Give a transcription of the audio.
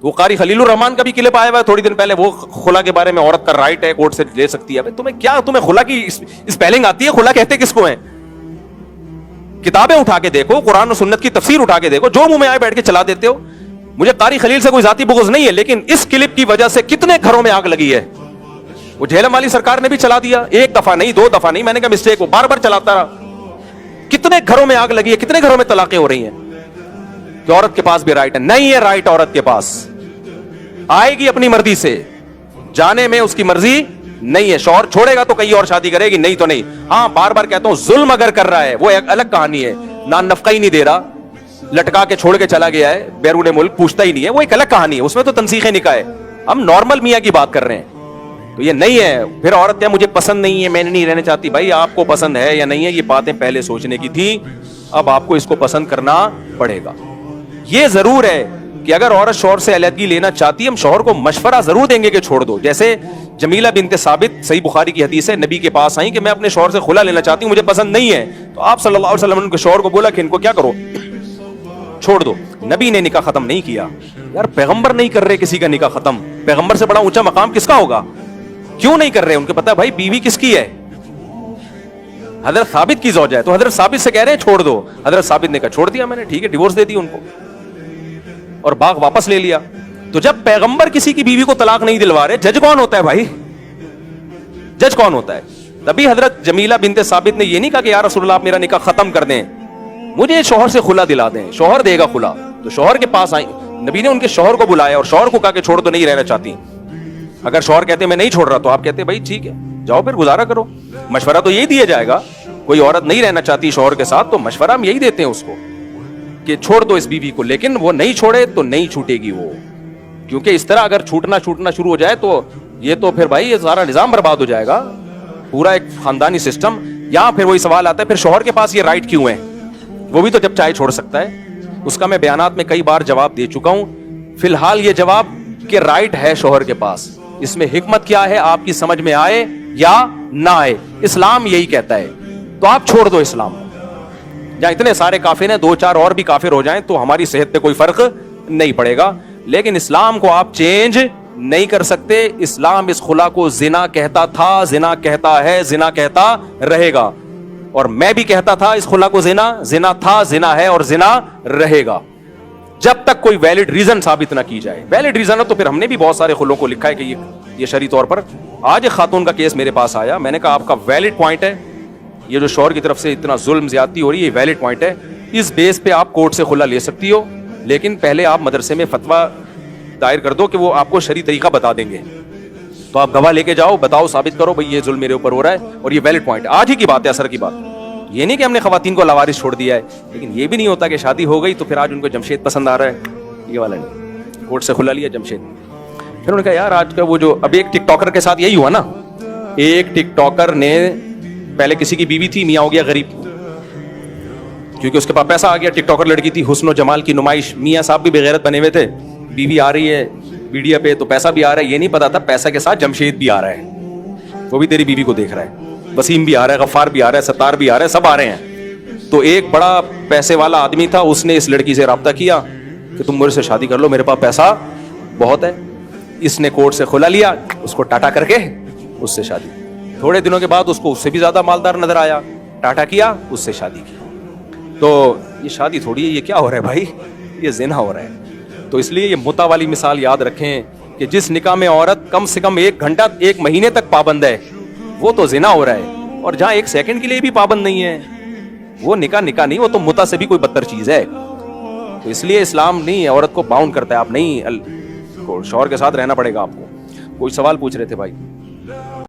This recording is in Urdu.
وہ قاری خلیل الرحمان کا بھی کلپ آیا ہوا ہے تھوڑی دن پہلے, وہ خلا کے بارے میں, عورت کا رائٹ ہے, کورٹ سے لے سکتی ہے. تمہیں خلا کی اسپیلنگ آتی ہے؟ خلا کہتے کس کو ہیں؟ کتابیں اٹھا کے دیکھو, قرآن و سنت کی تفسیر اٹھا کے دیکھو, جو منہ میں آئے بیٹھ کے چلا دیتے ہو. مجھے قاری خلیل سے کوئی ذاتی بغض نہیں ہے, لیکن اس کلپ کی وجہ سے کتنے گھروں میں آگ لگی ہے. وہ جہلم والی سرکار نے بھی چلا دیا, ایک دفعہ نہیں, دو دفعہ نہیں, میں نے کہا مسٹیک, وہ بار بار چلاتا رہا. کتنے گھروں میں آگ لگی ہے, کتنے گھروں میں طلاقیں ہو رہی ہیں کہ عورت کے پاس بھی رائٹ ہے. نہیں ہے رائٹ عورت کے پاس, آئے گی اپنی مرضی سے, جانے میں اس کی مرضی نہیں ہے. شوہر چھوڑے گا تو کہیں اور شادی کرے گی, نہیں تو نہیں. ہاں بار بار کہتا ہوں, ظلم اگر کر رہا ہے وہ ایک الگ کہانی ہے. نان نفقہ ہی نہیں دے رہا, لٹکا کے چھوڑ کے چلا گیا ہے بیرون ملک, پوچھتا ہی نہیں ہے, وہ ایک الگ کہانی ہے, اس میں تو تنسیخ نکاح ہے. ہم نارمل میاں کی بات کر رہے ہیں, تو یہ نہیں ہے. پھر عورت کیا مجھے پسند نہیں ہے, میں نہیں رہنا چاہتی. بھائی آپ کو پسند ہے یا نہیں ہے, یہ باتیں پہلے سوچنے کی تھی, اب آپ کو اس کو پسند کرنا پڑے گا. یہ ضرور ہے کہ اگر عورت شوہر سے علیحدگی لینا چاہتی ہے, ہم شوہر کو مشورہ ضرور دیں گے کہ چھوڑ دو. جیسے جمیلہ بنت ثابت, صحیح بخاری کی حدیث ہے, نبی کے پاس آئیں کہ میں اپنے شوہر سے خلا لینا چاہتی ہوں, مجھے پسند نہیں ہے. تو آپ صلی اللہ علیہ وسلم نے ان کے شوہر کو بولا کہ ان کو کیا کرو, چھوڑ دو. نبی نے نکاح ختم نہیں کیا. یار پیغمبر نہیں کر رہے کسی کا نکاح ختم, پیغمبر سے بڑا اونچا مقام کس کا ہوگا؟ کیوں نہیں کر رہے؟ ان کو پتا ہے بھائی بیوی کس کی ہے, حضرت ثابت کی زوجہ ہے, تو حضرت ثابت سے کہہ رہے ہیں چھوڑ دو. حضرت ثابت نے کہا چھوڑ دیا میں نے, ٹھیک ہے, ڈیورس دے دی ان کو اور باغ واپس لے لیا. تو جب پیغمبر کسی کی بیوی کو طلاق نہیں دلوا رہے, جج کون ہوتا ہے بھائی؟ جج کون ہوتا ہے؟ تبھی حضرت جمیلہ بنت ثابت نے یہ نہیں کہا کہ یا رسول اللہ آپ میرا نکاح ختم کر دیں, مجھے شوہر سے خلا دلا دیں, شوہر دے گا خلا. تو شوہر کے پاس آئیں, نبی نے ان کے شوہر کو بلایا اور شوہر کو کہا کہ چھوڑ دو, نہیں رہنا چاہتی. اگر شوہر کہتے میں نہیں چھوڑ رہا, تو آپ کہتے بھائی ٹھیک ہے جاؤ پھر گزارا کرو. مشورہ تو یہی دیا جائے گا. کوئی عورت نہیں رہنا چاہتی شوہر کے ساتھ, تو مشورہ ہم یہی دیتے ہیں اس کو کہ چھوڑ دو اس بیوی کو. لیکن وہ نہیں چھوڑے تو نہیں چھوٹے گی وہ, کیونکہ اس طرح اگر چھوٹنا شروع ہو جائے تو یہ تو پھر بھائی یہ سارا نظام برباد ہو جائے گا, پورا ایک خاندانی سسٹم. یہاں پھر وہی سوال آتا ہے, پھر شوہر کے پاس یہ رائٹ کیوں ہے؟ وہ بھی تو جب چاہے چھوڑ سکتا ہے. اس کا میں بیانات میں کئی بار جواب دے چکا ہوں. فی الحال یہ جواب کہ رائٹ ہے شوہر کے پاس, اس میں حکمت کیا ہے آپ کی سمجھ میں آئے یا نہ آئے, اسلام یہی کہتا ہے. تو آپ چھوڑ دو اسلام. جہاں اتنے سارے کافر ہیں, دو چار اور بھی کافر ہو جائیں تو ہماری صحت پہ کوئی فرق نہیں پڑے گا, لیکن اسلام کو آپ چینج نہیں کر سکتے. اسلام اس خلا کو زنا کہتا تھا, زنا کہتا ہے, زنا کہتا رہے گا. اور میں بھی کہتا تھا اس خلا کو زنا تھا, زنا ہے اور زنا رہے گا, جب تک کوئی ویلڈ ریزن ثابت نہ کی جائے. ویلڈ ریزن ہے تو پھر ہم نے بھی بہت سارے خلوں کو لکھا ہے کہ یہ شرعی طور پر. آج ایک خاتون کا کیس میرے پاس آیا, میں نے کہا آپ کا ویلڈ پوائنٹ ہے, یہ جو شوہر کی طرف سے اتنا ظلم زیادتی ہو رہی ہے, یہ ویلڈ پوائنٹ ہے, اس بیس پہ آپ کورٹ سے خلا لے سکتی ہو, لیکن پہلے آپ مدرسے میں فتویٰ دائر کر دو کہ وہ آپ کو شرعی طریقہ بتا دیں گے. تو آپ گواہ لے کے جاؤ, بتاؤ, ثابت کرو بھئی یہ ظلم میرے اوپر ہو رہا ہے, اور یہ ویلڈ پوائنٹ ہے. آج ہی کی بات ہے, اثر کی بات. یہ نہیں کہ ہم نے خواتین کو لاوارث چھوڑ دیا ہے, لیکن یہ بھی نہیں ہوتا کہ شادی ہو گئی تو پھر آج ان کو جمشید پسند آ رہا ہے, یہ والا نہیں. کورٹ سے کھلا لیا جمشید. پھر انہوں نے کہا یار آج کا وہ جو ابھی ایک ٹک ٹاکر کے ساتھ یہی ہوا نا, ایک ٹک ٹاکر نے پہلے کسی کی بیوی تھی, میاں ہو گیا غریب, کیونکہ اس کے پاس پیسہ آ گیا. ٹک ٹاکر لڑکی تھی, حسن و جمال کی نمائش, میاں صاحب بھی بغیرت بنے ہوئے تھے, بیوی آ رہی ہے میڈیا پہ تو پیسہ بھی آ رہا ہے. یہ نہیں پتا تھا پیسہ کے ساتھ جمشید بھی آ رہا ہے, وہ بھی تیری بیوی کو دیکھ رہا ہے, وسیم بھی آ رہا ہے, غفار بھی آ رہا ہے, ستار بھی آ رہا ہے, سب آ رہے ہیں. تو ایک بڑا پیسے والا آدمی تھا, اس نے اس لڑکی سے رابطہ کیا کہ تم میرے سے شادی کر لو, میرے پاس پیسہ بہت ہے. اس نے کورٹ سے کھلا لیا, اس کو ٹاٹا کر کے اس سے شادی. تھوڑے دنوں کے بعد اس کو اس سے بھی زیادہ مالدار نظر آیا, ٹاٹا کیا, اس سے شادی کی. تو یہ شادی تھوڑی ہے, یہ کیا ہو رہا ہے بھائی, یہ زنا ہو رہا ہے. تو اس لیے یہ متع والی مثال یاد رکھیں کہ جس نکاح میں عورت کم سے کم 1 گھنٹہ 1 مہینے تک پابند ہے, وہ تو زنا ہو رہا ہے. اور جہاں 1 سیکنڈ کے لیے بھی پابند نہیں ہے, وہ نکاح نہیں, وہ تو متع سے بھی کوئی بدتر چیز ہے. تو اس لیے اسلام نہیں عورت کو باؤنڈ کرتا ہے, آپ نہیں, شوہر کے ساتھ رہنا پڑے گا آپ کو. کوئی سوال پوچھ رہے تھے بھائی؟